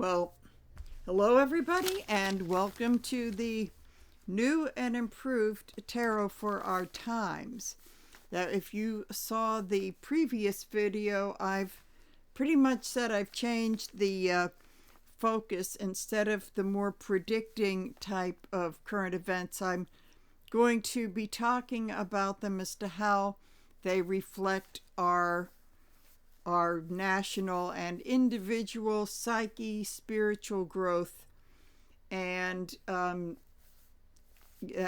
Well, hello everybody, and welcome to the new and improved Tarot for Our Times. Now, if you saw the previous video, I've pretty much said I've changed the focus. Instead of the more predicting type of current events, I'm going to be talking about them as to how they reflect our national and individual psyche, spiritual growth, and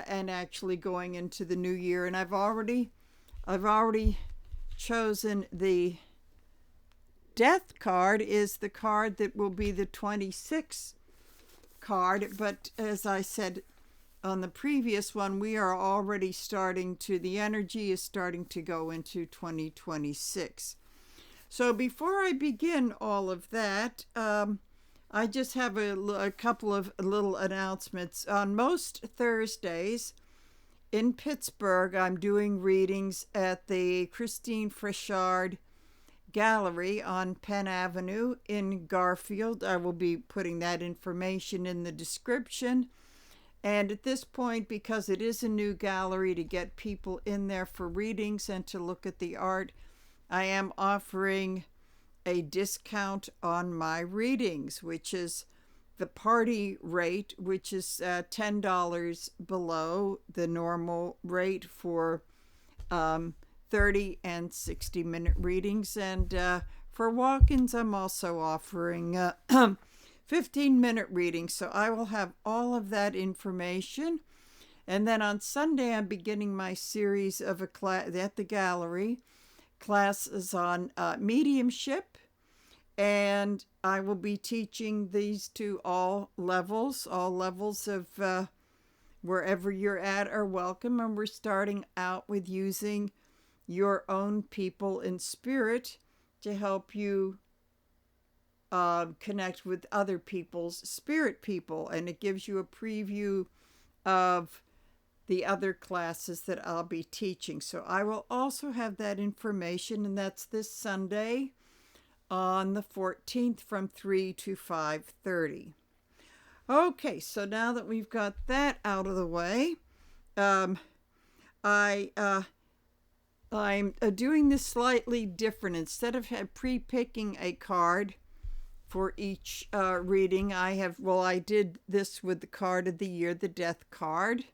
actually going into the new year. And I've already chosen the Death card is the card that will be the 26th card, but as I said on the previous one, we are already the energy is starting to go into 2026. So before I begin all of that, I just have a couple of little announcements. On most Thursdays in Pittsburgh, I'm doing readings at the Frechard Gallery on Penn Avenue in Garfield. I will be putting that information in the description. And at this point, because it is a new gallery, to get people in there for readings and to look at the art, I am offering a discount on my readings, which is the party rate, which is $10 below the normal rate for 30 and 60-minute readings. And for walk-ins, I'm also offering 15-minute readings. So I will have all of that information. And then on Sunday, I'm beginning my series of a class at the gallery. Classes on mediumship, and I will be teaching these to all levels of wherever you're at are welcome. And we're starting out with using your own people in spirit to help you connect with other people's spirit people, and it gives you a preview of the other classes that I'll be teaching. So I will also have that information, and that's this Sunday on the 14th from 3 to 5:30. Okay, so now that we've got that out of the way, I'm doing this slightly different. Instead of pre-picking a card for each reading, I did this with the card of the year, the Death card.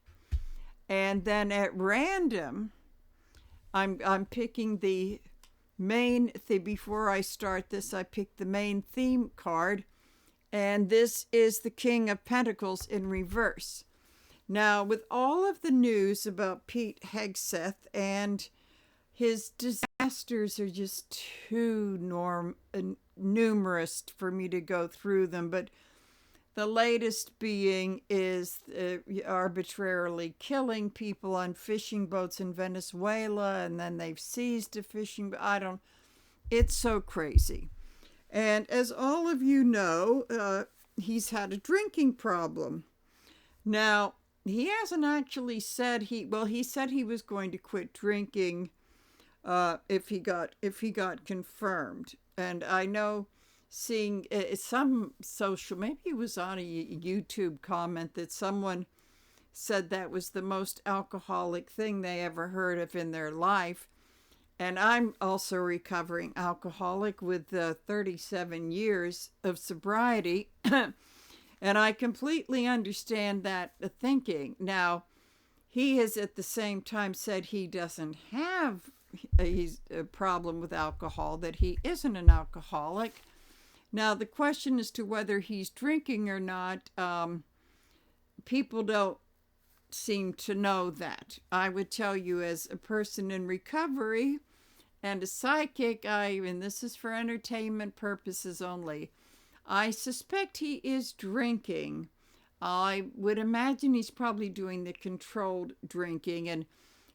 And then at random, I'm picking the main theme. Before I start this, I picked the main theme card, and this is the King of Pentacles in reverse. Now, with all of the news about Pete Hegseth and his disasters are just too numerous for me to go through them, but the latest being is arbitrarily killing people on fishing boats in Venezuela, and then they've seized a fishing boat. It's so crazy. And as all of you know, he's had a drinking problem. Now, he hasn't actually said he said he was going to quit drinking if he got confirmed. And I know, seeing some maybe it was on a YouTube comment that someone said that was the most alcoholic thing they ever heard of in their life. And I'm also a recovering alcoholic with 37 years of sobriety. And I completely understand that thinking. Now, he has at the same time said he doesn't have a problem with alcohol, that he isn't an alcoholic. Now, the question as to whether he's drinking or not, people don't seem to know that. I would tell you, as a person in recovery and a psychic, and this is for entertainment purposes only, I suspect he is drinking. I would imagine he's probably doing the controlled drinking, and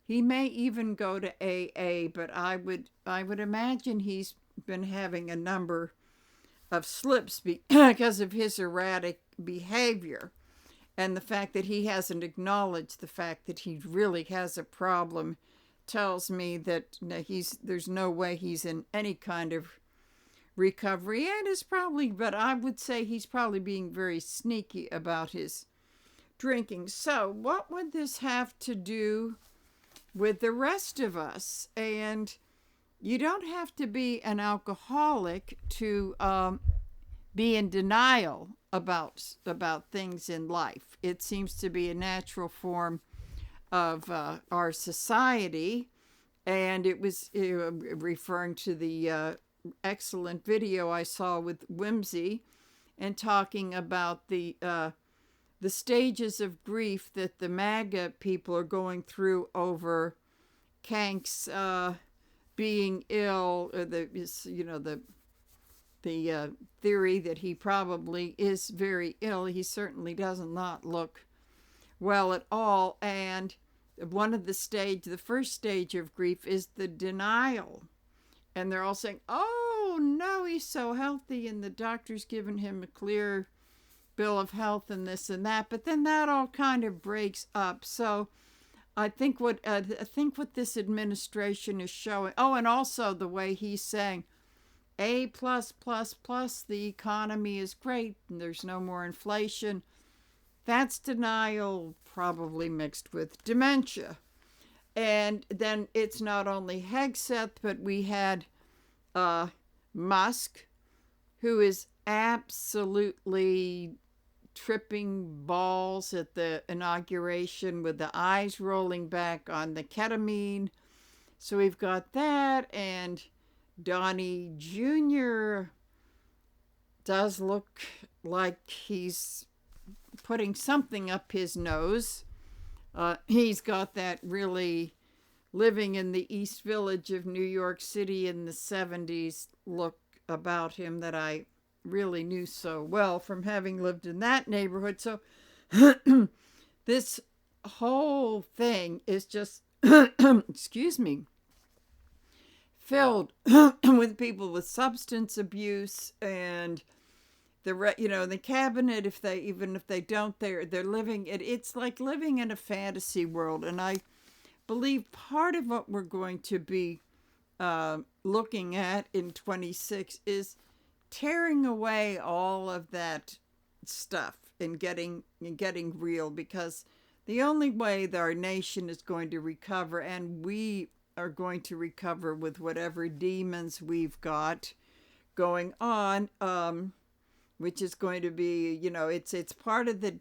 he may even go to AA, but I would imagine he's been having a number of slips because of his erratic behavior, and the fact that he hasn't acknowledged the fact that he really has a problem tells me that there's no way he's in any kind of recovery, and is probably, but I would say he's probably being very sneaky about his drinking. So what would this have to do with the rest of us? And you don't have to be an alcoholic to be in denial about things in life. It seems to be a natural form of our society, and it was referring to the excellent video I saw with Whimsy, and talking about the stages of grief that the MAGA people are going through over Kank's being ill, or the theory that he probably is very ill. He certainly does not look well at all. And the first stage of grief is the denial. And they're all saying, oh, no, he's so healthy, and the doctor's given him a clear bill of health and this and that. But then that all kind of breaks up. So I think what this administration is showing, and also the way he's saying, A+++, the economy is great, and there's no more inflation. That's denial, probably mixed with dementia. And then it's not only Hegseth, but we had Musk, who is absolutely tripping balls at the inauguration with the eyes rolling back on the ketamine. So we've got that, and Donnie Jr. does look like he's putting something up his nose. He's got that really living in the East Village of New York City in the 70s look about him that I really knew so well from having lived in that neighborhood. So this whole thing is just, excuse me, filled with people with substance abuse, and the cabinet, if they don't, they're living it. It's like living in a fantasy world. And I believe part of what we're going to be looking at in 26 is tearing away all of that stuff and getting real, because the only way that our nation is going to recover, and we are going to recover with whatever demons we've got going on, which is going to be, it's part of the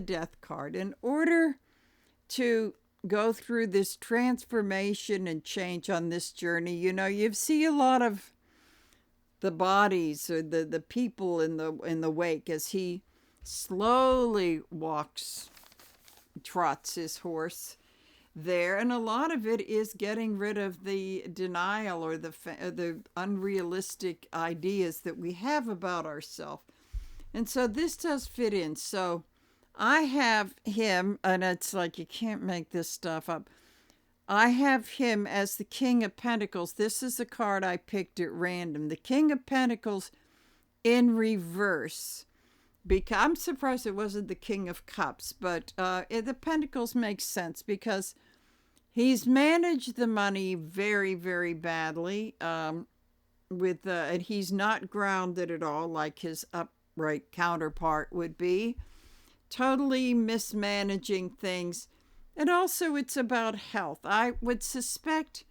death card. In order to go through this transformation and change on this journey, you see a lot of the bodies or the people in the wake as he slowly trots his horse there, and a lot of it is getting rid of the denial or the unrealistic ideas that we have about ourselves. And so this does fit in. So I have him, and it's like you can't make this stuff up. I have him as the King of Pentacles. This is a card I picked at random. The King of Pentacles in reverse. Because I'm surprised it wasn't the King of Cups, but the Pentacles makes sense because he's managed the money very, very badly, and he's not grounded at all like his upright counterpart would be. Totally mismanaging things. And also it's about health. I would suspect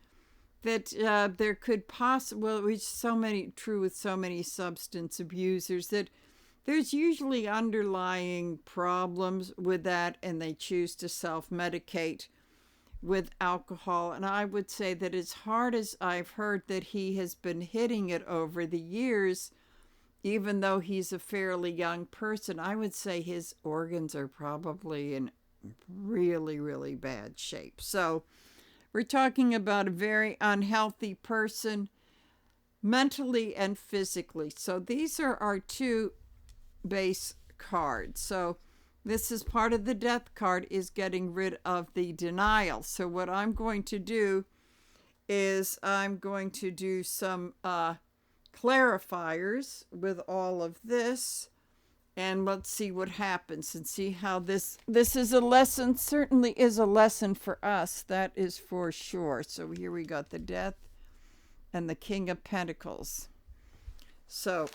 that there could possibly, which is true with so many substance abusers, that there's usually underlying problems with that, and they choose to self-medicate with alcohol. And I would say that as hard as I've heard that he has been hitting it over the years, even though he's a fairly young person, I would say his organs are probably in really, really bad shape. So we're talking about a very unhealthy person, mentally and physically. So these are our two base cards. So this is part of the death card, is getting rid of the denial. So what I'm going to do is I'm going to do some clarifiers with all of this, and let's see what happens and see how this is a lesson. Certainly is a lesson for us, that is for sure. So here we got the Death and the King of Pentacles. So,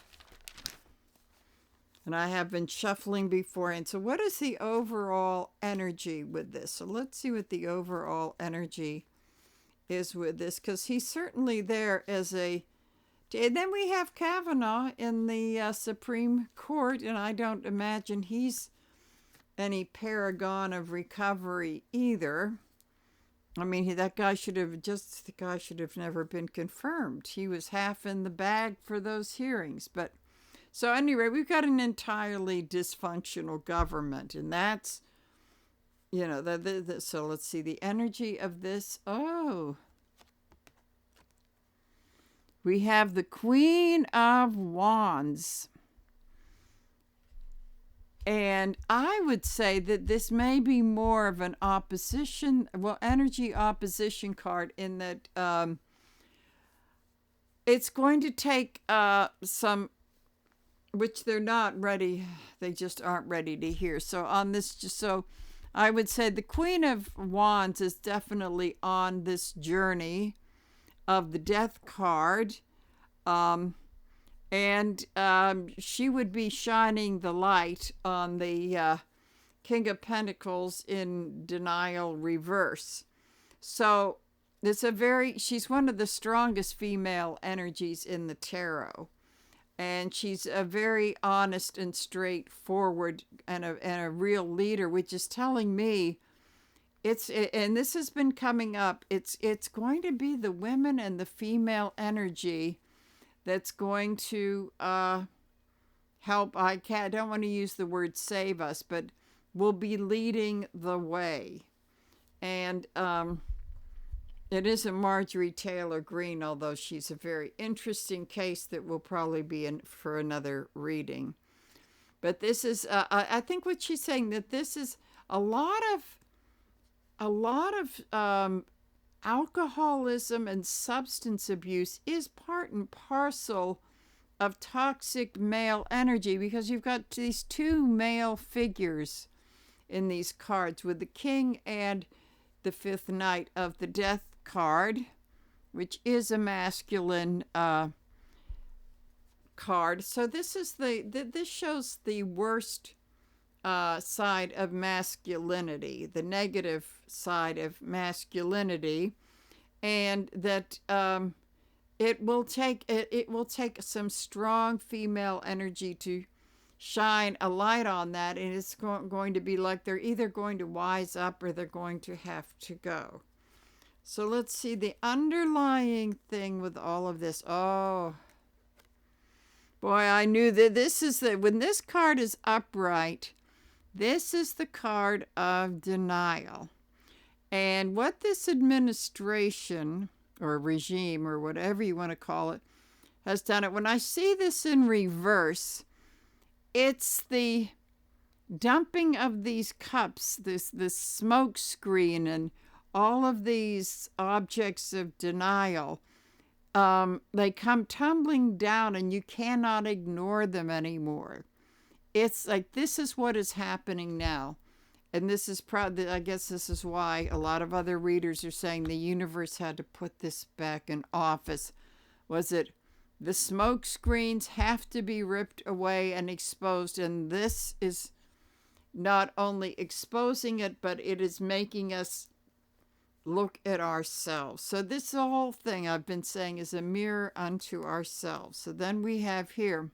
and I have been shuffling before. And so what is the overall energy with this? So let's see what the overall energy is with this, because he's certainly there as a... And then we have Kavanaugh in the Supreme Court, and I don't imagine he's any paragon of recovery either. I mean, the guy should have never been confirmed. He was half in the bag for those hearings. But so anyway, we've got an entirely dysfunctional government, and that's, you know, so let's see the energy of this. Oh, we have the Queen of Wands. And I would say that this may be more of an energy opposition card, in that it's going to take some, which they're not ready, they just aren't ready to hear. So I would say the Queen of Wands is definitely on this journey of the Death card. And she would be shining the light on the King of Pentacles in denial reverse. So she's one of the strongest female energies in the tarot. And she's a very honest and straightforward and a real leader, which is telling me and this has been coming up, it's going to be the women and the female energy that's going to help. I don't want to use the word save us, but will be leading the way. And it isn't Marjorie Taylor Greene, although she's a very interesting case that will probably be in for another reading. But this is, I think what she's saying, that this is a lot of alcoholism and substance abuse is part and parcel of toxic male energy, because you've got these two male figures in these cards, with the King and the Fifth Knight of the Death card, which is a masculine card. So this is this shows the worst side of masculinity, the negative side of masculinity, and that it will take some strong female energy to shine a light on that, and it's going to be like they're either going to wise up or they're going to have to go. So let's see the underlying thing with all of this. Oh boy, I knew that when this card is upright, this is the card of denial. And what this administration or regime or whatever you want to call it has done it. When I see this in reverse, it's the dumping of these cups, this smoke screen, and all of these objects of denial. They come tumbling down, and you cannot ignore them anymore. It's like this is what is happening now. And this is I guess this is why a lot of other readers are saying the universe had to put this back in office. Was it the smoke screens have to be ripped away and exposed? And this is not only exposing it, but it is making us look at ourselves. So this whole thing I've been saying is a mirror unto ourselves. So then we have here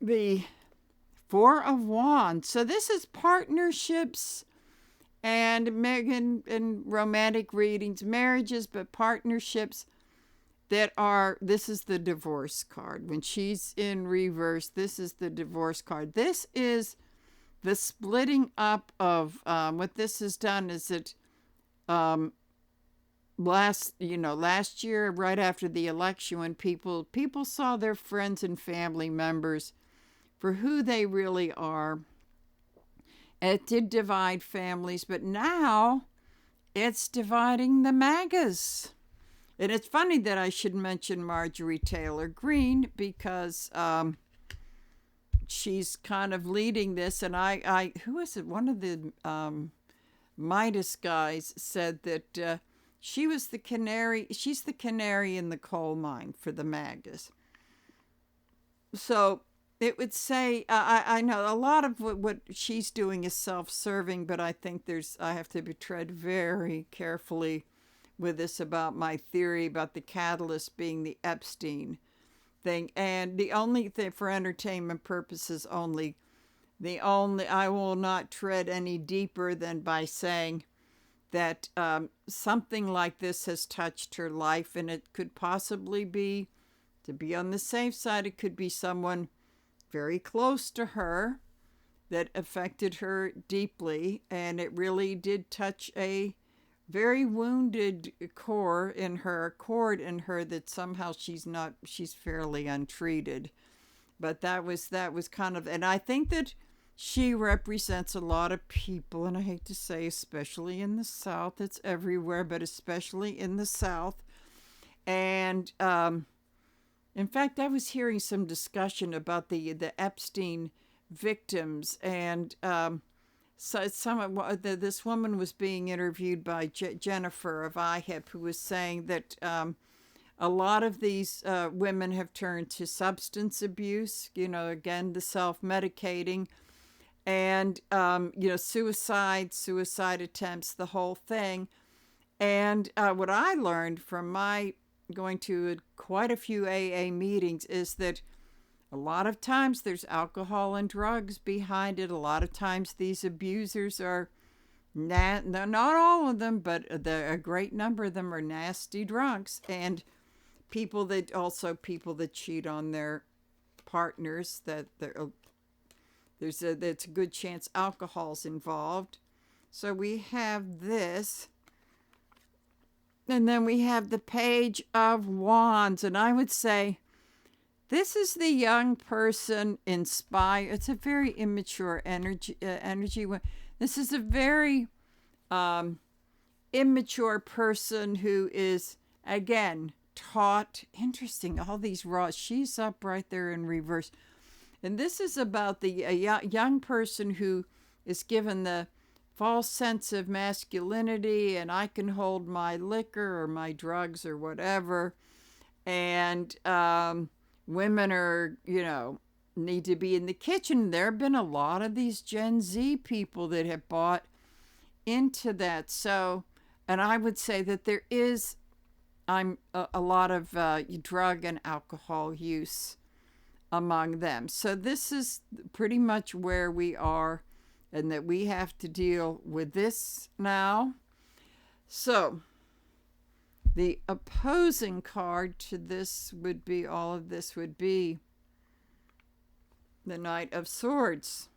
the Four of Wands. So this is partnerships and romantic readings, marriages, but partnerships that are, this is the divorce card. When she's in reverse, this is the divorce card. This is the splitting up of, what this has done is that last year, right after the election, when people saw their friends and family members for who they really are, it did divide families, but now it's dividing the MAGAs. And it's funny that I should mention Marjorie Taylor Greene, because she's kind of leading this. And who is it? One of the Midas guys said that she was the canary. She's the canary in the coal mine for the Magus. So it would say, I know a lot of what she's doing is self-serving, but I think I have to be tread very carefully with this about my theory about the catalyst being the Epstein thing. And the only thing, for entertainment purposes only, I will not tread any deeper than by saying that something like this has touched her life, and it could possibly be, to be on the safe side, it could be someone very close to her that affected her deeply, and it really did touch a very wounded chord in her that somehow she's fairly untreated. But that was kind of, and I think that she represents a lot of people, and I hate to say, especially in the South, it's everywhere, but especially in the South. And in fact, I was hearing some discussion about the Epstein victims, and so this woman was being interviewed by Jennifer of IHIP, who was saying that a lot of these women have turned to substance abuse, again, the self-medicating, and, suicide attempts, the whole thing. And what I learned from my going to quite a few AA meetings is that a lot of times there's alcohol and drugs behind it. A lot of times these abusers are, not all of them, but a great number of them are nasty drunks, and people that cheat on their partners, that there's a good chance alcohol's involved. So we have this. And then we have the Page of Wands. And I would say this is the young person inspired. It's a very immature energy. This is a very immature person who is, again, taught. Interesting, all these raws. She's up right there in reverse. And this is about a young person who is given the false sense of masculinity, and I can hold my liquor or my drugs or whatever. And women are, need to be in the kitchen. There have been a lot of these Gen Z people that have bought into that. So, and I would say that there is a lot of drug and alcohol use among them. So this is pretty much where we are, and that we have to deal with this now. So the opposing card to this would be, all of this would be the Knight of Swords.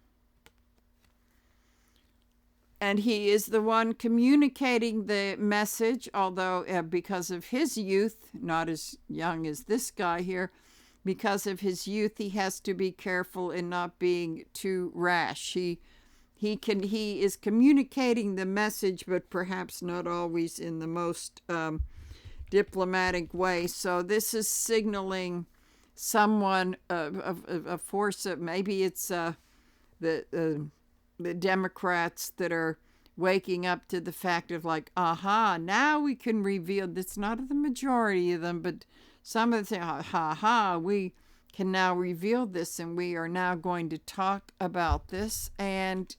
And he is the one communicating the message, although because of his youth, not as young as this guy here, because of his youth, he has to be careful in not being too rash. He is communicating the message, but perhaps not always in the most diplomatic way. So this is signaling someone, a force of, maybe it's the Democrats that are waking up to the fact of like, now we can reveal. It's not the majority of them, but some of them say, we can now reveal this, and we are now going to talk about this. And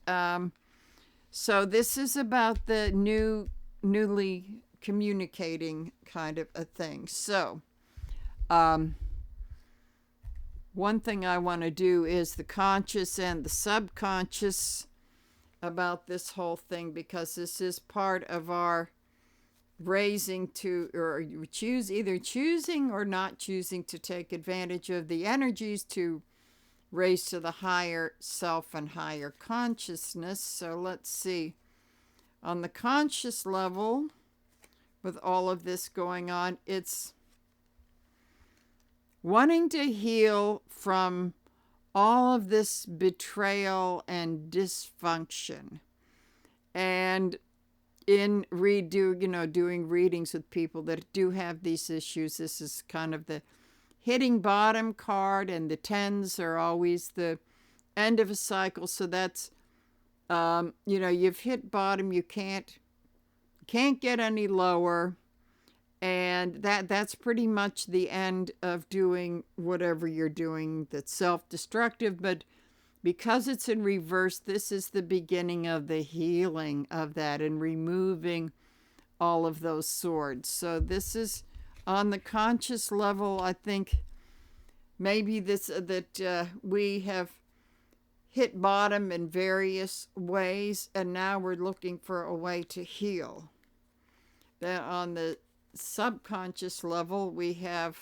so this is about the newly communicating kind of a thing. So one thing I want to do is the conscious and the subconscious about this whole thing, because this is part of our raising to, or either choosing or not choosing to take advantage of the energies to raise to the higher self and higher consciousness. So let's see. On the conscious level, with all of this going on, it's wanting to heal from all of this betrayal and dysfunction. And in doing readings with people that do have these issues, this is kind of the hitting bottom card, and the 10s are always the end of a cycle. So that's, you've hit bottom, you can't can't get any lower. And that's pretty much the end of doing whatever you're doing that's self-destructive. But because it's in reverse, this is the beginning of the healing of that and removing all of those swords. So this is on the conscious level. I think maybe that we have hit bottom in various ways, and now we're looking for a way to heal. Then on the subconscious level, we have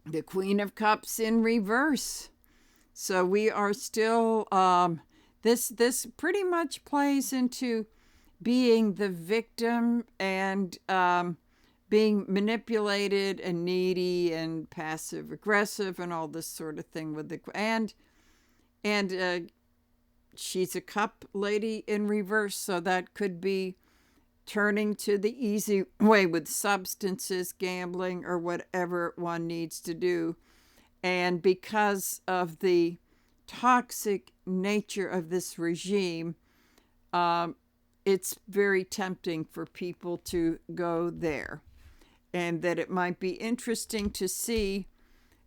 the Queen of Cups in reverse. So we are still, this pretty much plays into being the victim and being manipulated and needy and passive aggressive and all this sort of thing with the, and she's a cup lady in reverse. So that could be turning to the easy way with substances, gambling, or whatever one needs to do. And because of the toxic nature of this regime, it's very tempting for people to go there. And that it might be interesting to see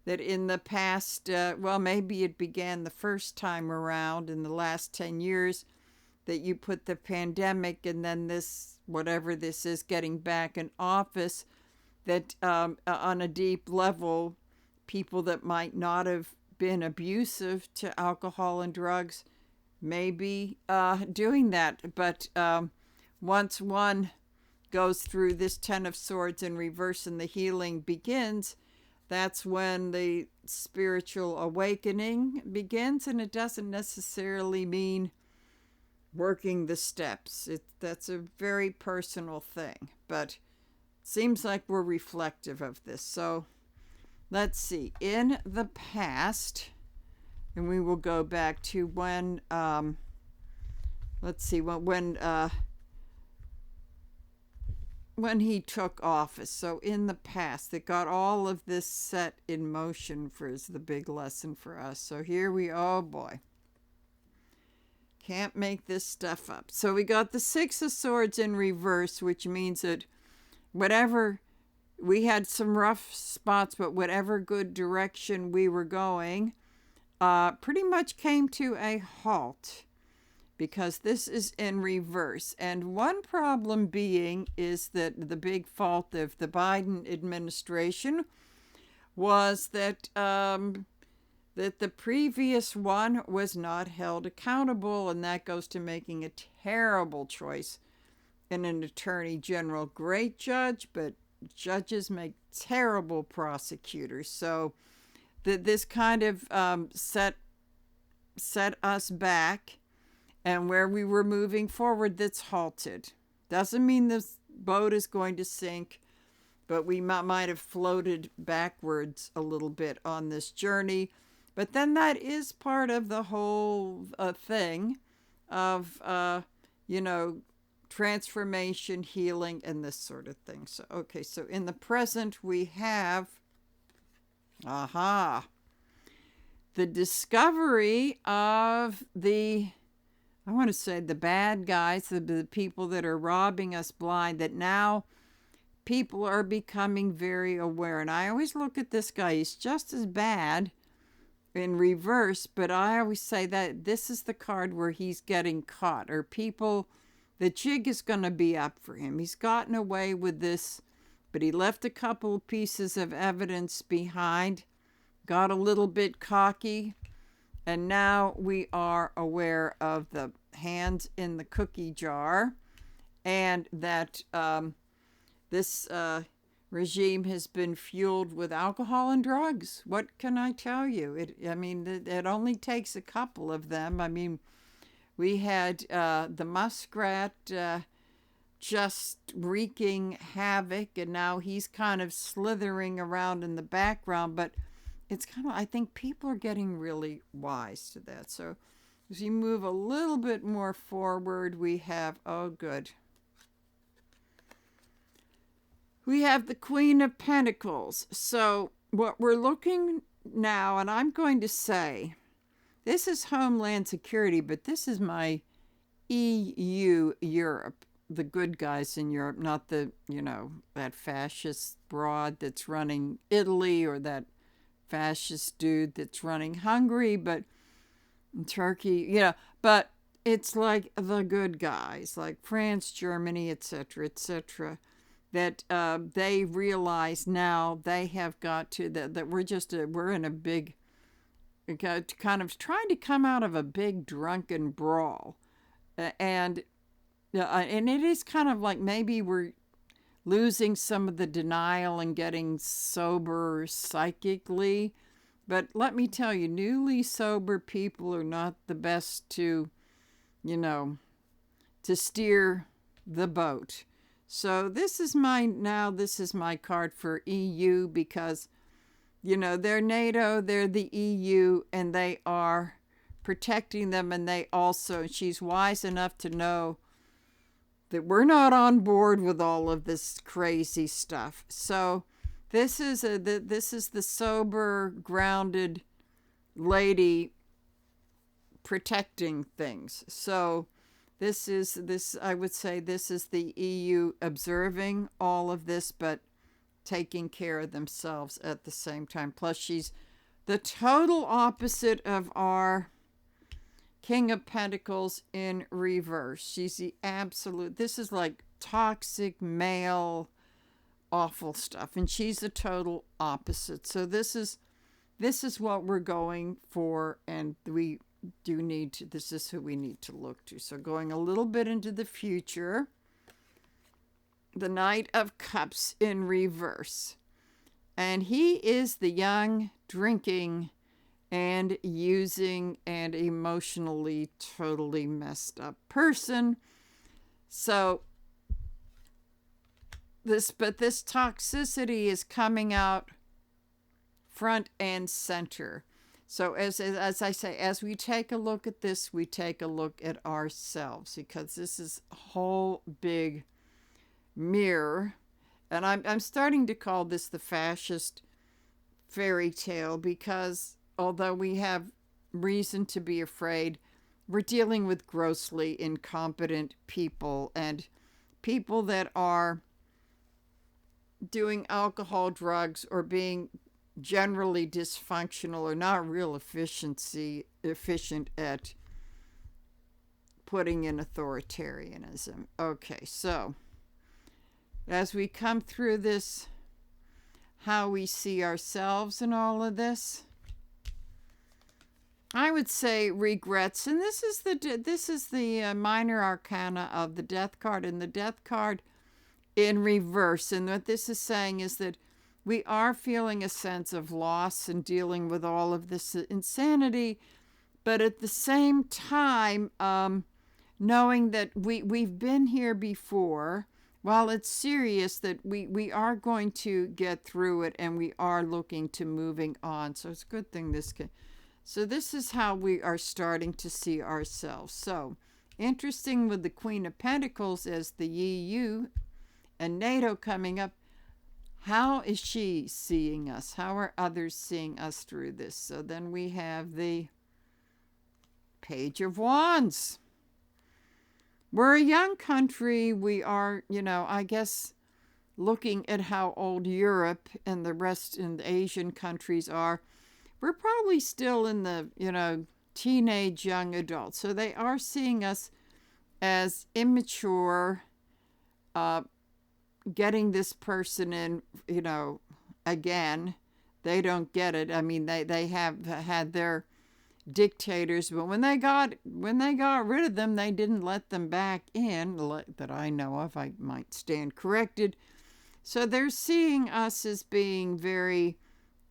that in the past, well, maybe it began the first time around in the last 10 years, that you put the pandemic and then this, whatever this is, getting back in office, that on a deep level, people that might not have been abusive to alcohol and drugs may be doing that. But once one goes through this Ten of Swords in reverse and the healing begins, that's when the spiritual awakening begins. And it doesn't necessarily mean working the steps. That's a very personal thing, but it seems like we're reflective of this. So let's see. In the past, and we will go back to when, let's see, when he took office. So in the past, that got all of this set in motion for is the big lesson for us. So here we, oh boy. Can't make this stuff up. So we got the Six of Swords in reverse, which means that whatever, we had some rough spots, but whatever good direction we were going, pretty much came to a halt because this is in reverse. And one problem being is that the big fault of the Biden administration was that that the previous one was not held accountable, and that goes to making a terrible choice in an attorney general. Great judge, but judges make terrible prosecutors. So this kind of set us back, and where we were moving forward, that's halted. Doesn't mean this boat is going to sink, but we might have floated backwards a little bit on this journey. But then that is part of the whole thing of, transformation, healing, and this sort of thing. So, okay, so in the present we have, the discovery of the bad guys, the people that are robbing us blind, that now people are becoming very aware. And I always look at this guy, he's just as bad in reverse, but I always say that this is the card where he's getting caught, or people, the jig is going to be up for him. He's gotten away with this, but he left a couple pieces of evidence behind, got a little bit cocky, and now we are aware of the hands in the cookie jar, and that this regime has been fueled with alcohol and drugs. What can I tell you? It only takes a couple of them. I mean, we had the muskrat just wreaking havoc, and now he's kind of slithering around in the background, but it's kind of, I think people are getting really wise to that. So as you move a little bit more forward, we have, oh good, we have the Queen of Pentacles. So what we're looking now, and I'm going to say, this is Homeland Security, but this is my EU Europe, the good guys in Europe, not the, that fascist broad that's running Italy, or that fascist dude that's running Hungary, but Turkey, but it's like the good guys, like France, Germany, etc., etc., that they realize now they have got to, that we're in a big, kind of trying to come out of a big drunken brawl. And it is kind of like maybe we're losing some of the denial and getting sober psychically. But let me tell you, newly sober people are not the best to, to steer the boat. So this is my card for EU, because, they're NATO, they're the EU, and they are protecting them. And she's wise enough to know that we're not on board with all of this crazy stuff. So this is the sober, grounded lady protecting things. So I would say this is the EU observing all of this, but taking care of themselves at the same time. Plus, she's the total opposite of our King of Pentacles in reverse. She's the absolute, this is like toxic male awful stuff, and she's the total opposite. So this is what we're going for, and we do need to, this is who we need to look to. So going a little bit into the future, the Knight of Cups in reverse, and he is the young, drinking, and using, and emotionally totally messed up person. So this toxicity is coming out front and center. So as I say, as we take a look at this, we take a look at ourselves, because this is a whole big mirror. And I'm starting to call this the fascist fairy tale, because although we have reason to be afraid, we're dealing with grossly incompetent people, and people that are doing alcohol, drugs, or being generally dysfunctional, or not real efficient at putting in authoritarianism. Okay, so as we come through this, how we see ourselves in all of this, I would say regrets. And this is the minor arcana of the Death card, and the Death card in reverse. And what this is saying is that we are feeling a sense of loss and dealing with all of this insanity, but at the same time, knowing that we've been here before. While it's serious, that we are going to get through it, and we are looking to moving on. So it's a good thing so this is how we are starting to see ourselves. So interesting with the Queen of Pentacles as the EU and NATO coming up. How is she seeing us? How are others seeing us through this? So then we have the Page of Wands. We're a young country. We are, I guess, looking at how old Europe and the rest in the Asian countries are. We're probably still in the, teenage young adults. So they are seeing us as immature, getting this person in, again, they don't get it. I mean, they have had their dictators, but when they got rid of them, they didn't let them back in, that I know of. I might stand corrected. So they're seeing us as being very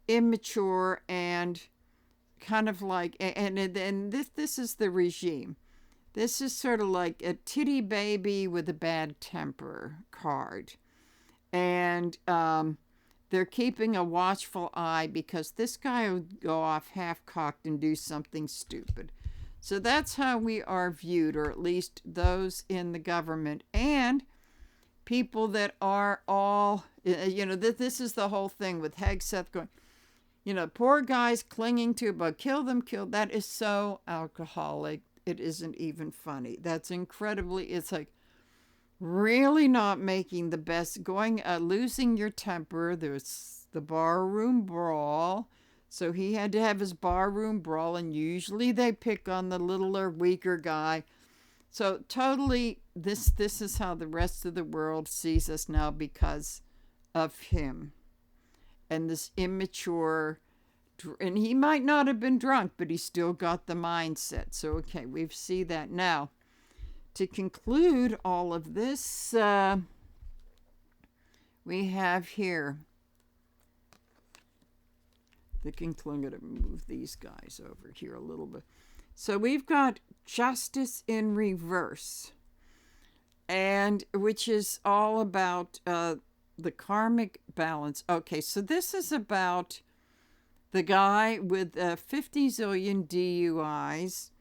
immature and kind of like, and this is the regime. This is sort of like a titty baby with a bad temper card. And they're keeping a watchful eye, because this guy will go off half-cocked and do something stupid. So that's how we are viewed, or at least those in the government. And people that are all, this is the whole thing with Hegseth going, poor guys clinging to, but kill them. That is so alcoholic. it isn't even funny. That's incredibly, it's like really not making the best, losing your temper. There's the barroom brawl. So he had to have his barroom brawl, and usually they pick on the littler, weaker guy. So totally, this is how the rest of the world sees us now because of him. And this immature, and he might not have been drunk, but he still got the mindset. So, okay, we see that now. To conclude all of this, we have here, I'm going to move these guys over here a little bit. So we've got justice in reverse, and which is all about the karmic balance. Okay, so this is about the guy with 50 zillion DUIs,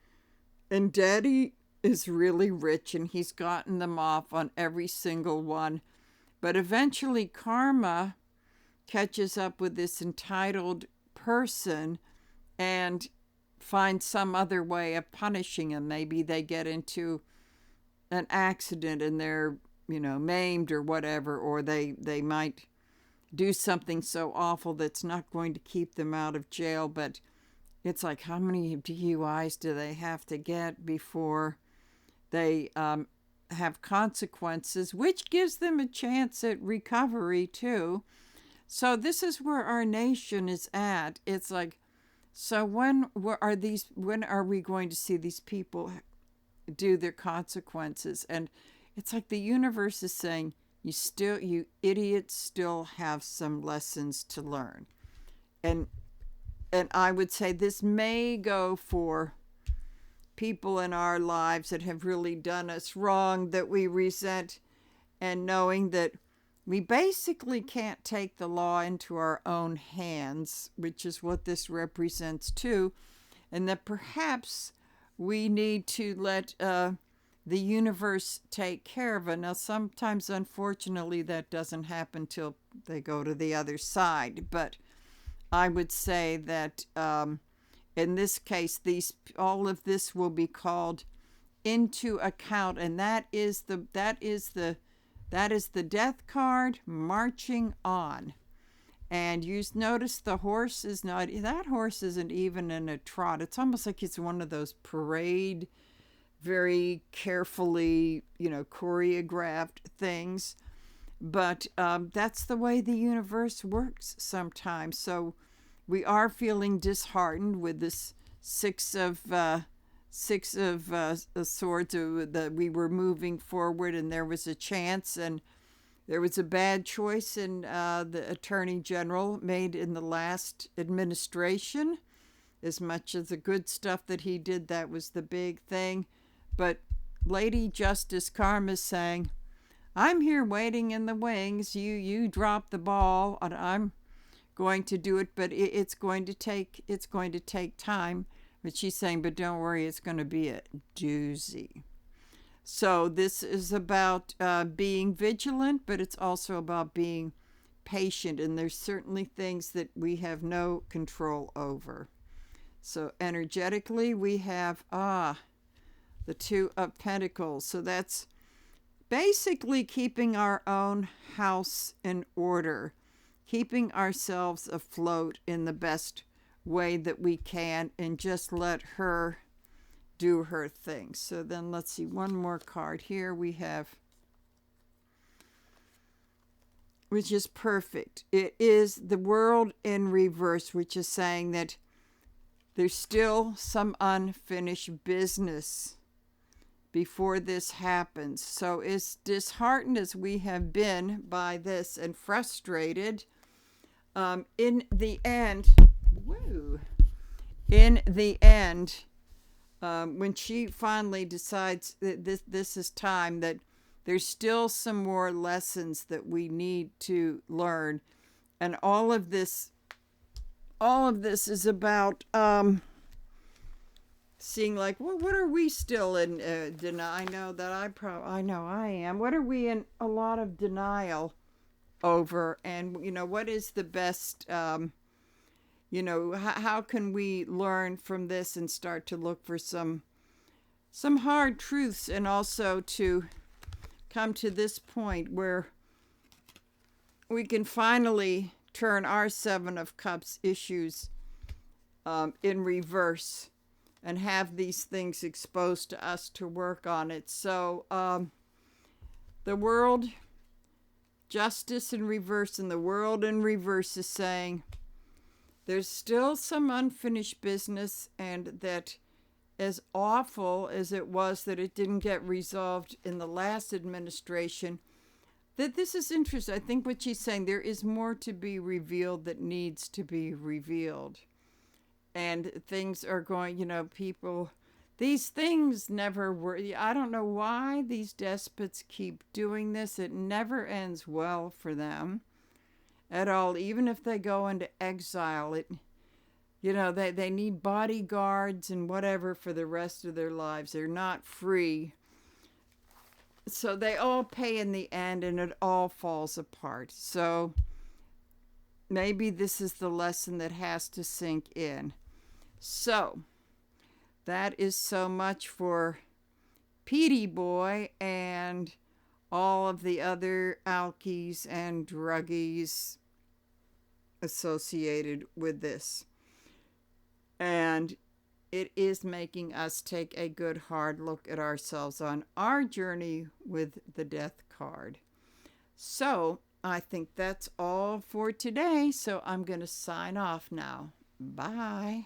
and daddy is really rich, and he's gotten them off on every single one. But eventually karma catches up with this entitled person and finds some other way of punishing him. Maybe they get into an accident and they're, maimed or whatever, or they might do something so awful that's not going to keep them out of jail. But it's like, how many DUIs do they have to get before they have consequences, which gives them a chance at recovery too. So this is where our nation is at. It's like, so when are we going to see these people do their consequences? And it's like the universe is saying, you idiots still have some lessons to learn. And I would say this may go for people in our lives that have really done us wrong, that we resent, and knowing that we basically can't take the law into our own hands, which is what this represents too, and that perhaps we need to let the universe take care of it. Now, sometimes, unfortunately, that doesn't happen till they go to the other side, but I would say that in this case, all of this will be called into account, and that is the death card marching on. And you notice the horse is not, that horse isn't even in a trot. It's almost like it's one of those parade, very carefully, choreographed things. But that's the way the universe works sometimes. So we are feeling disheartened with this six of swords, that we were moving forward and there was a chance, and there was a bad choice in the Attorney General made in the last administration. As much as the good stuff that he did, that was the big thing. But Lady Justice Karma's saying, I'm here waiting in the wings. You drop the ball, and I'm going to do it, but it's going to take time. But she's saying, but don't worry, it's going to be a doozy. So this is about being vigilant, but it's also about being patient. And there's certainly things that we have no control over. So energetically, we have the Two of Pentacles. So that's basically keeping our own house in order, keeping ourselves afloat in the best way that we can, and just let her do her thing. So then let's see, one more card here we have, which is perfect. It is the World in reverse, which is saying that there's still some unfinished business before this happens. So as disheartened as we have been by this and frustrated, in the end, when she finally decides that this is time, that there's still some more lessons that we need to learn, and all of this is about seeing, like, well, what are we still in denial? I know that I know I am. What are we in a lot of denial over? And what is the best? How can we learn from this and start to look for some some hard truths, and also to come to this point where we can finally turn our Seven of Cups issues in reverse and have these things exposed to us to work on it. So the world, justice in reverse, and the world in reverse is saying there's still some unfinished business, and that as awful as it was that it didn't get resolved in the last administration, that this is interesting. I think what she's saying, there is more to be revealed that needs to be revealed. And things are going, people, these things never were. I don't know why these despots keep doing this. It never ends well for them at all. Even if they go into exile, they need bodyguards and whatever for the rest of their lives. They're not free. So they all pay in the end, and it all falls apart. So maybe this is the lesson that has to sink in. So that is so much for Petey Boy and all of the other alkies and druggies associated with this. And it is making us take a good hard look at ourselves on our journey with the death card. So I think that's all for today. So I'm going to sign off now. Bye.